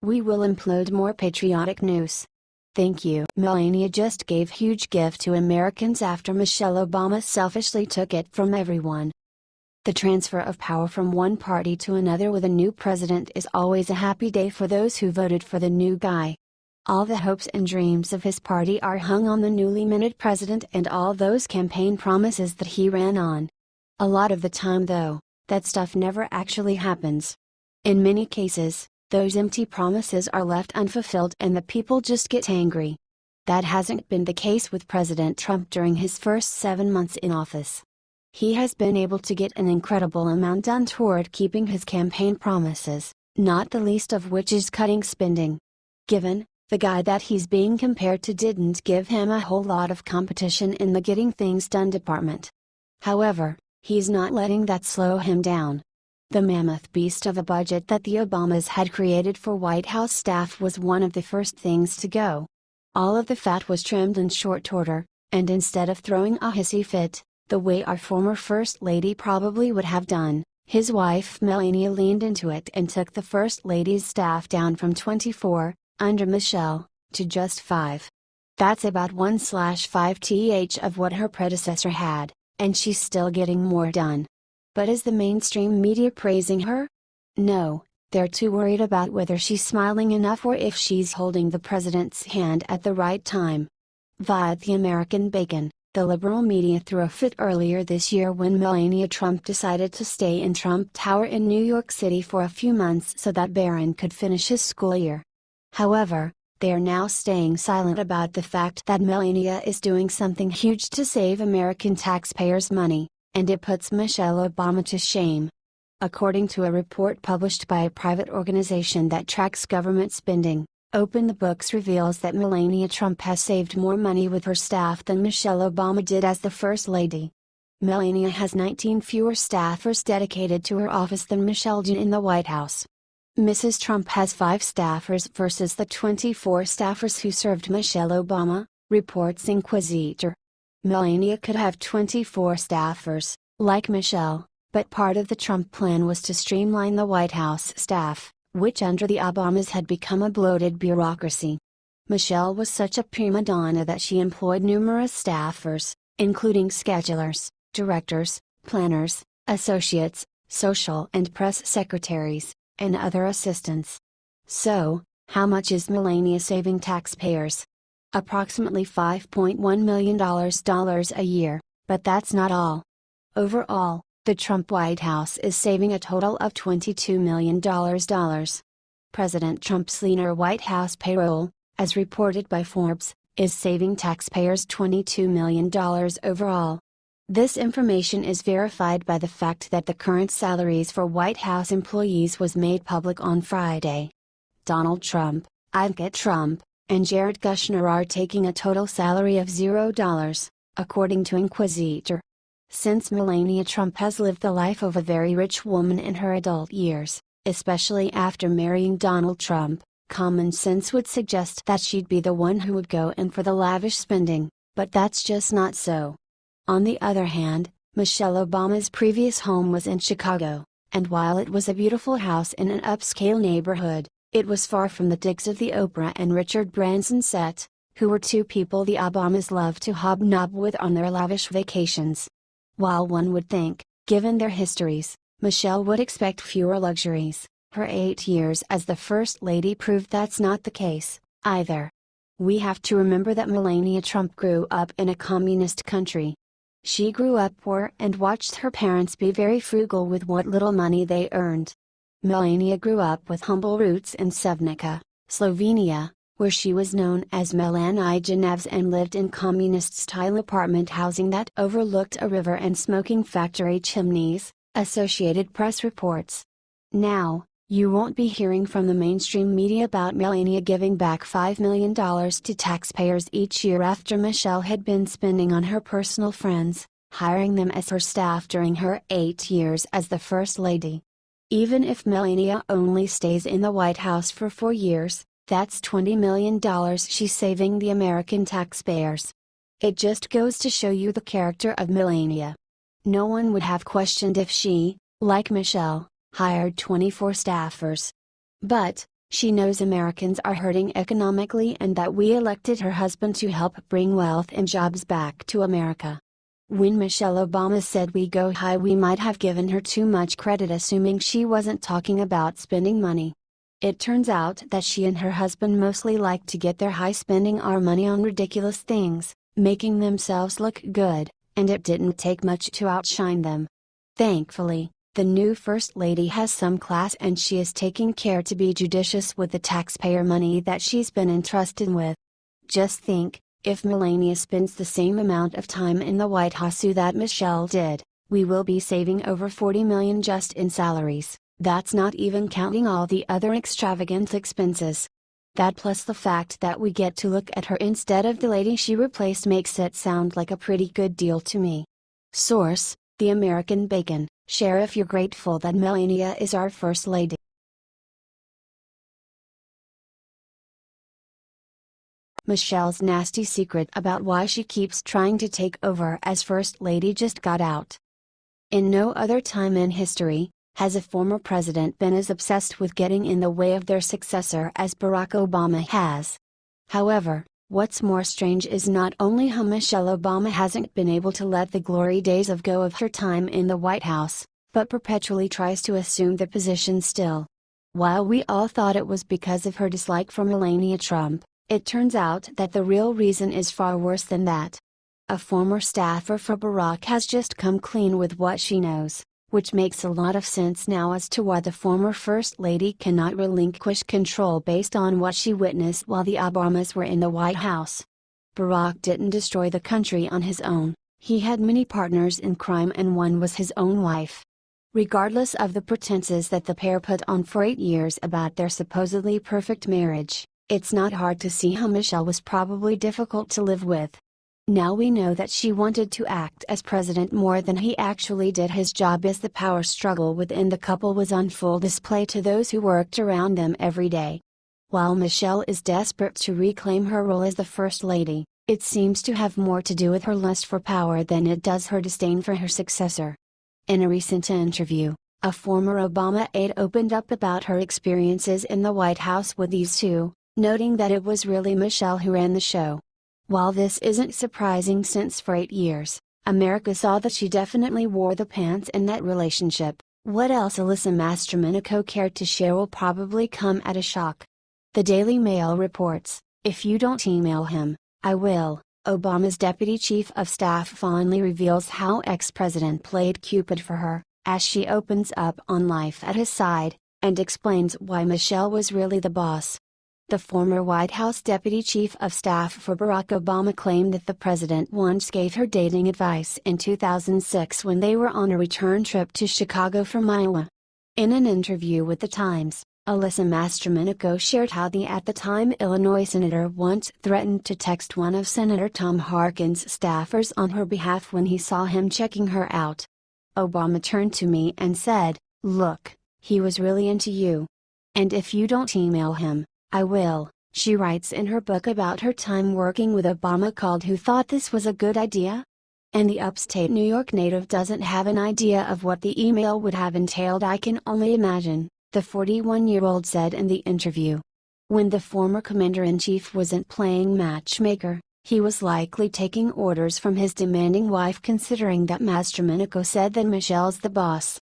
We will implode more patriotic news. Thank you. Melania just gave huge gift to Americans after Michelle Obama selfishly took it from everyone. The transfer of power from one party to another with a new president is always a happy day for those who voted for the new guy. All the hopes and dreams of his party are hung on the newly minted president and all those campaign promises that he ran on. A lot of the time though, that stuff never actually happens. In many cases, those empty promises are left unfulfilled and the people just get angry. That hasn't been the case with President Trump during his first 7 months in office. He has been able to get an incredible amount done toward keeping his campaign promises, not the least of which is cutting spending. Given, the guy that he's being compared to didn't give him a whole lot of competition in the getting things done department. However, he's not letting that slow him down. The mammoth beast of a budget that the Obamas had created for White House staff was one of the first things to go. All of the fat was trimmed in short order, and instead of throwing a hissy fit, the way our former First Lady probably would have done, his wife Melania leaned into it and took the First Lady's staff down from 24, under Michelle, to just 5. That's about 1/5th of what her predecessor had, and she's still getting more done. But is the mainstream media praising her? No, they're too worried about whether she's smiling enough or if she's holding the president's hand at the right time. Via the American Bacon, the liberal media threw a fit earlier this year when Melania Trump decided to stay in Trump Tower in New York City for a few months so that Barron could finish his school year. However, they are now staying silent about the fact that Melania is doing something huge to save American taxpayers' money, and it puts Michelle Obama to shame. According to a report published by a private organization that tracks government spending, Open the Books reveals that Melania Trump has saved more money with her staff than Michelle Obama did as the First Lady. Melania has 19 fewer staffers dedicated to her office than Michelle did in the White House. Mrs. Trump has 5 staffers versus the 24 staffers who served Michelle Obama, reports Inquisitor. Melania could have 24 staffers, like Michelle, but part of the Trump plan was to streamline the White House staff, which under the Obamas had become a bloated bureaucracy. Michelle was such a prima donna that she employed numerous staffers, including schedulers, directors, planners, associates, social and press secretaries, and other assistants. So, how much is Melania saving taxpayers? Approximately $5.1 million a year, but that's not all. Overall, the Trump White House is saving a total of $22 million. President Trump's leaner White House payroll, as reported by Forbes, is saving taxpayers $22 million overall. This information is verified by the fact that the current salaries for White House employees was made public on Friday. Donald Trump, Ivanka Trump, and Jared Kushner are taking a total salary of $0, according to Inquisitor. Since Melania Trump has lived the life of a very rich woman in her adult years, especially after marrying Donald Trump, common sense would suggest that she'd be the one who would go in for the lavish spending, but that's just not so. On the other hand, Michelle Obama's previous home was in Chicago, and while it was a beautiful house in an upscale neighborhood, it was far from the digs of the Oprah and Richard Branson set, who were two people the Obamas loved to hobnob with on their lavish vacations. While one would think, given their histories, Michelle would expect fewer luxuries, her 8 years as the First Lady proved that's not the case, either. We have to remember that Melania Trump grew up in a communist country. She grew up poor and watched her parents be very frugal with what little money they earned. Melania grew up with humble roots in Sevnica, Slovenia, where she was known as Melania Genevs and lived in communist-style apartment housing that overlooked a river and smoking factory chimneys, Associated Press reports. Now, you won't be hearing from the mainstream media about Melania giving back $5 million to taxpayers each year after Michelle had been spending on her personal friends, hiring them as her staff during her 8 years as the First Lady. Even if Melania only stays in the White House for 4 years, that's $20 million she's saving the American taxpayers. It just goes to show you the character of Melania. No one would have questioned if she, like Michelle, hired 24 staffers. But, She knows Americans are hurting economically and that we elected her husband to help bring wealth and jobs back to America. When Michelle Obama said we go high, we might have given her too much credit, assuming she wasn't talking about spending money. It turns out that she and her husband mostly like to get their high, spending our money on ridiculous things, making themselves look good, and it didn't take much to outshine them. Thankfully, the new First Lady has some class and she is taking care to be judicious with the taxpayer money that she's been entrusted with. Just think, if Melania spends the same amount of time in the White House that Michelle did, we will be saving over $40 million just in salaries. That's not even counting all the other extravagant expenses. That plus the fact that we get to look at her instead of the lady she replaced makes it sound like a pretty good deal to me. Source: The American Bacon. Share if you're grateful that Melania is our First Lady. Michelle's nasty secret about why she keeps trying to take over as First Lady just got out. In no other time in history has a former president been as obsessed with getting in the way of their successor as Barack Obama has. However, what's more strange is not only how Michelle Obama hasn't been able to let the glory days go of her time in the White House, but perpetually tries to assume the position still. While we all thought it was because of her dislike for Melania Trump, it turns out that the real reason is far worse than that. A former staffer for Barack has just come clean with what she knows, which makes a lot of sense now as to why the former First Lady cannot relinquish control based on what she witnessed while the Obamas were in the White House. Barack didn't destroy the country on his own, he had many partners in crime and one was his own wife. Regardless of the pretenses that the pair put on for 8 years about their supposedly perfect marriage, it's not hard to see how Michelle was probably difficult to live with. Now we know that she wanted to act as president more than he actually did his job, as the power struggle within the couple was on full display to those who worked around them every day. While Michelle is desperate to reclaim her role as the First Lady, it seems to have more to do with her lust for power than it does her disdain for her successor. In a recent interview, a former Obama aide opened up about her experiences in the White House with these two, noting that it was really Michelle who ran the show. While this isn't surprising since for 8 years, America saw that she definitely wore the pants in that relationship, what else Alyssa Mastromenico cared to share will probably come at a shock. The Daily Mail reports, "If you don't email him, I will." Obama's deputy chief of staff fondly reveals how ex-president played Cupid for her, as she opens up on life at his side, and explains why Michelle was really the boss. The former White House deputy chief of staff for Barack Obama claimed that the president once gave her dating advice in 2006 when they were on a return trip to Chicago from Iowa. In an interview with The Times, Alyssa Mastromenico shared how the at-the-time Illinois senator once threatened to text one of Senator Tom Harkin's staffers on her behalf when he saw him checking her out. "Obama turned to me and said, 'Look, he was really into you. And if you don't email him, I will,'" she writes in her book about her time working with Obama called "Who Thought This Was a Good Idea?" And the upstate New York native doesn't have an idea of what the email would have entailed. "I can only imagine," the 41-year-old said in the interview. When the former commander-in-chief wasn't playing matchmaker, he was likely taking orders from his demanding wife, considering that Mastromenico said that Michelle's the boss.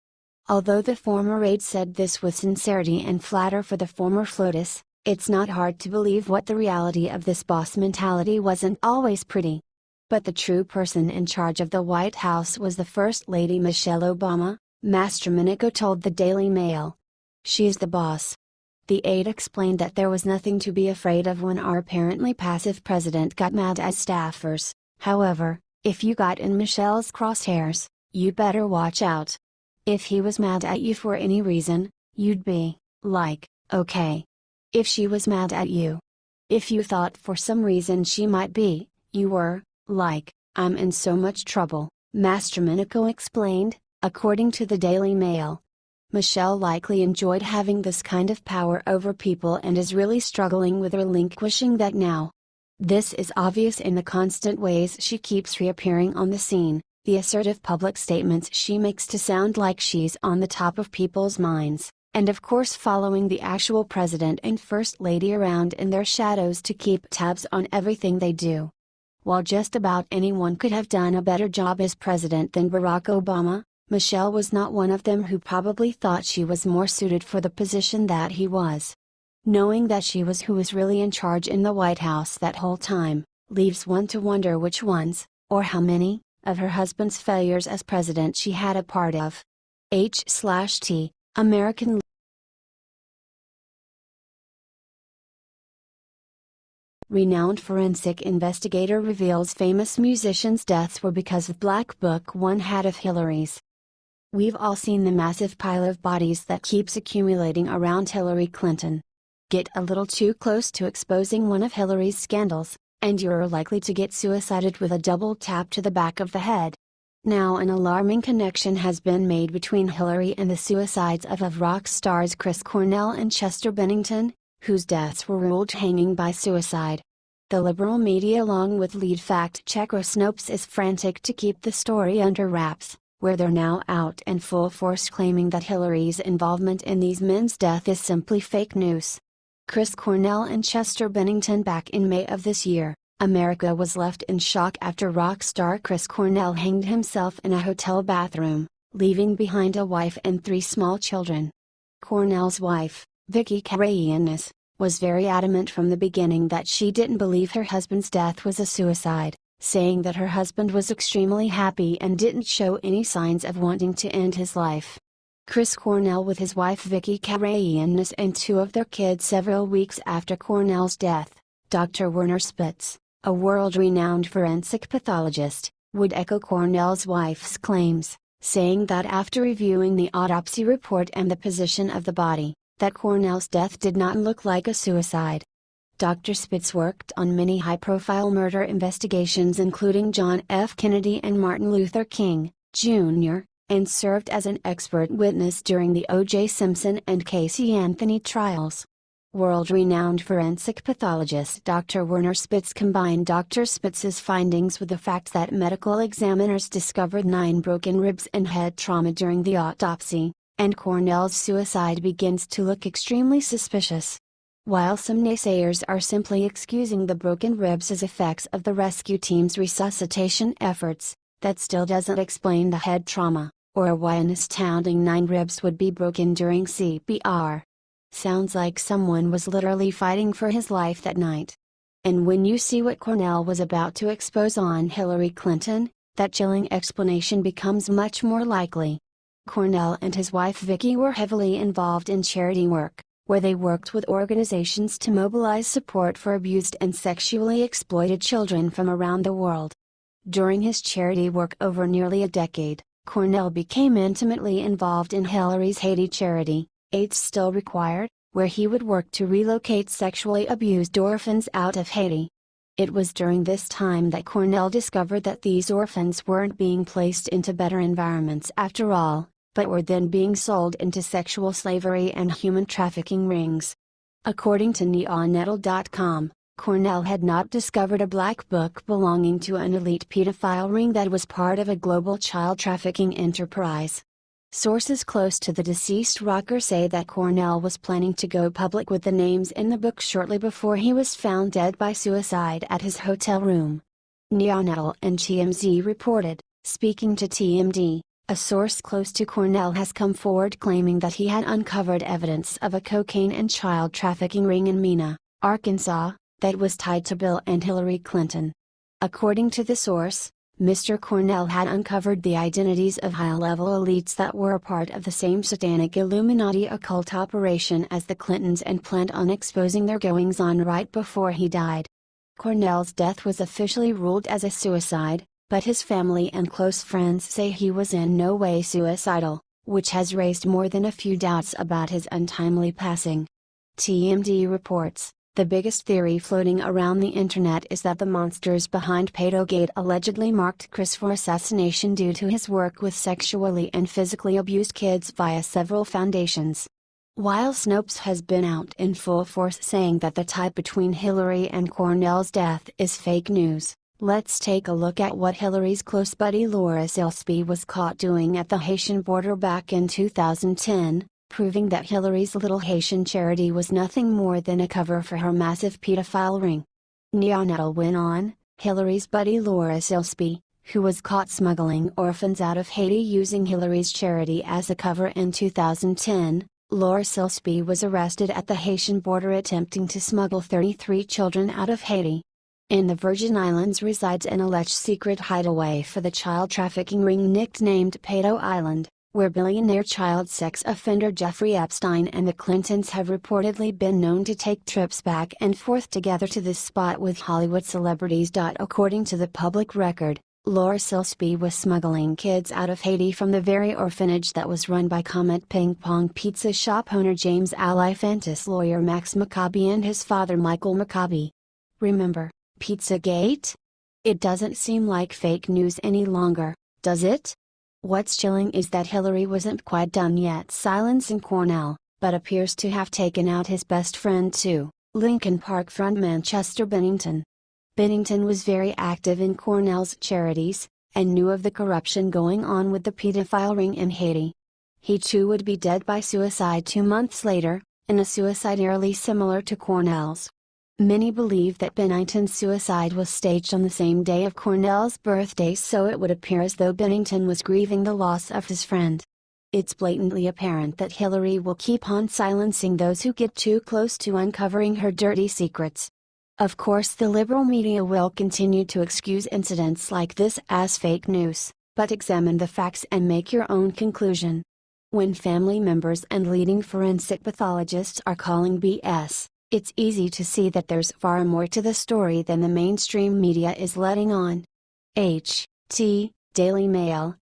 Although the former aide said this with sincerity and flatter for the former FLOTUS, it's not hard to believe what the reality of this boss mentality wasn't always pretty. But the true person in charge of the White House was the First Lady Michelle Obama, Mastromenico told the Daily Mail. "She's the boss." The aide explained that there was nothing to be afraid of when our apparently passive president got mad at staffers. However, if you got in Michelle's crosshairs, you'd better watch out. If he was mad at you for any reason, you'd be, like, okay. If she was mad at you. If you thought for some reason she might be, you were, like, I'm in so much trouble, Mastromenico explained, according to the Daily Mail. Michelle likely enjoyed having this kind of power over people and is really struggling with relinquishing that now. This is obvious in the constant ways she keeps reappearing on the scene, the assertive public statements she makes to sound like she's on the top of people's minds, and of course following the actual president and first lady around in their shadows to keep tabs on everything they do. While just about anyone could have done a better job as president than Barack Obama, Michelle was not one of them who probably thought she was more suited for the position that he was. Knowing that she was who was really in charge in the White House that whole time, leaves one to wonder which ones, or how many, of her husband's failures as president she had a part of. H/T, American. Renowned forensic investigator reveals famous musicians' deaths were because of Black Book one had of Hillary's. We've all seen the massive pile of bodies that keeps accumulating around Hillary Clinton. Get a little too close to exposing one of Hillary's scandals, and you're likely to get suicided with a double tap to the back of the head. Now an alarming connection has been made between Hillary and the suicides of rock stars Chris Cornell and Chester Bennington, whose deaths were ruled hanging by suicide. The liberal media along with lead fact-checker Snopes is frantic to keep the story under wraps, where they're now out in full force claiming that Hillary's involvement in these men's death is simply fake news. Chris Cornell and Chester Bennington. Back in May of this year, America was left in shock after rock star Chris Cornell hanged himself in a hotel bathroom, leaving behind a wife and 3 small children. Cornell's wife, Vicky Karayiannis, was very adamant from the beginning that she didn't believe her husband's death was a suicide, saying that her husband was extremely happy and didn't show any signs of wanting to end his life. Chris Cornell with his wife Vicky Karayiannis and 2 of their kids. Several weeks after Cornell's death, Dr. Werner Spitz, a world-renowned forensic pathologist, would echo Cornell's wife's claims, saying that after reviewing the autopsy report and the position of the body, that Cornell's death did not look like a suicide. Dr. Spitz worked on many high-profile murder investigations including John F. Kennedy and Martin Luther King, Jr., and served as an expert witness during the O.J. Simpson and Casey Anthony trials. World-renowned forensic pathologist Dr. Werner Spitz combined Dr. Spitz's findings with the fact that medical examiners discovered 9 broken ribs and head trauma during the autopsy, and Cornell's suicide begins to look extremely suspicious. While some naysayers are simply excusing the broken ribs as effects of the rescue team's resuscitation efforts, that still doesn't explain the head trauma, or why an astounding 9 ribs would be broken during CPR. Sounds like someone was literally fighting for his life that night. And when you see what Cornell was about to expose on Hillary Clinton, that chilling explanation becomes much more likely. Cornell and his wife Vicky were heavily involved in charity work, where they worked with organizations to mobilize support for abused and sexually exploited children from around the world. During his charity work over nearly a decade, Cornell became intimately involved in Hillary's Haiti charity, AIDS Still Required, where he would work to relocate sexually abused orphans out of Haiti. It was during this time that Cornell discovered that these orphans weren't being placed into better environments after all, but were then being sold into sexual slavery and human trafficking rings. According to neonettle.com, Cornell had not discovered a black book belonging to an elite pedophile ring that was part of a global child trafficking enterprise. Sources close to the deceased rocker say that Cornell was planning to go public with the names in the book shortly before he was found dead by suicide at his hotel room. Neonettle and TMZ reported, speaking to TMZ, a source close to Cornell has come forward claiming that he had uncovered evidence of a cocaine and child trafficking ring in Mena, Arkansas, that was tied to Bill and Hillary Clinton. According to the source, Mr. Cornell had uncovered the identities of high-level elites that were a part of the same satanic Illuminati occult operation as the Clintons and planned on exposing their goings-on right before he died. Cornell's death was officially ruled as a suicide, but his family and close friends say he was in no way suicidal, which has raised more than a few doubts about his untimely passing. TMZ reports, the biggest theory floating around the internet is that the monsters behind Pedogate allegedly marked Chris for assassination due to his work with sexually and physically abused kids via several foundations. While Snopes has been out in full force saying that the tie between Hillary and Cornell's death is fake news, let's take a look at what Hillary's close buddy Laura Silsby was caught doing at the Haitian border back in 2010, proving that Hillary's Little Haitian Charity was nothing more than a cover for her massive pedophile ring. Neonatal went on, Hillary's buddy Laura Silsby, who was caught smuggling orphans out of Haiti using Hillary's charity as a cover in 2010, Laura Silsby was arrested at the Haitian border attempting to smuggle 33 children out of Haiti. In the Virgin Islands resides an alleged secret hideaway for the child trafficking ring nicknamed Pedo Island, where billionaire child sex offender Jeffrey Epstein and the Clintons have reportedly been known to take trips back and forth together to this spot with Hollywood celebrities. According to the public record, Laura Silsby was smuggling kids out of Haiti from the very orphanage that was run by Comet Ping Pong pizza shop owner James Alifantis, lawyer Max Maccabi and his father Michael Maccabi. Remember, Pizzagate? It doesn't seem like fake news any longer, does it? What's chilling is that Hillary wasn't quite done yet silencing Cornell, but appears to have taken out his best friend too, Linkin Park frontman Chester Bennington. Bennington was very active in Cornell's charities, and knew of the corruption going on with the pedophile ring in Haiti. He too would be dead by suicide 2 months later, in a suicide eerily similar to Cornell's. Many believe that Bennington's suicide was staged on the same day of Cornell's birthday, so it would appear as though Bennington was grieving the loss of his friend. It's blatantly apparent that Hillary will keep on silencing those who get too close to uncovering her dirty secrets. Of course, the liberal media will continue to excuse incidents like this as fake news, but examine the facts and make your own conclusion. When family members and leading forensic pathologists are calling BS, it's easy to see that there's far more to the story than the mainstream media is letting on. Daily Mail,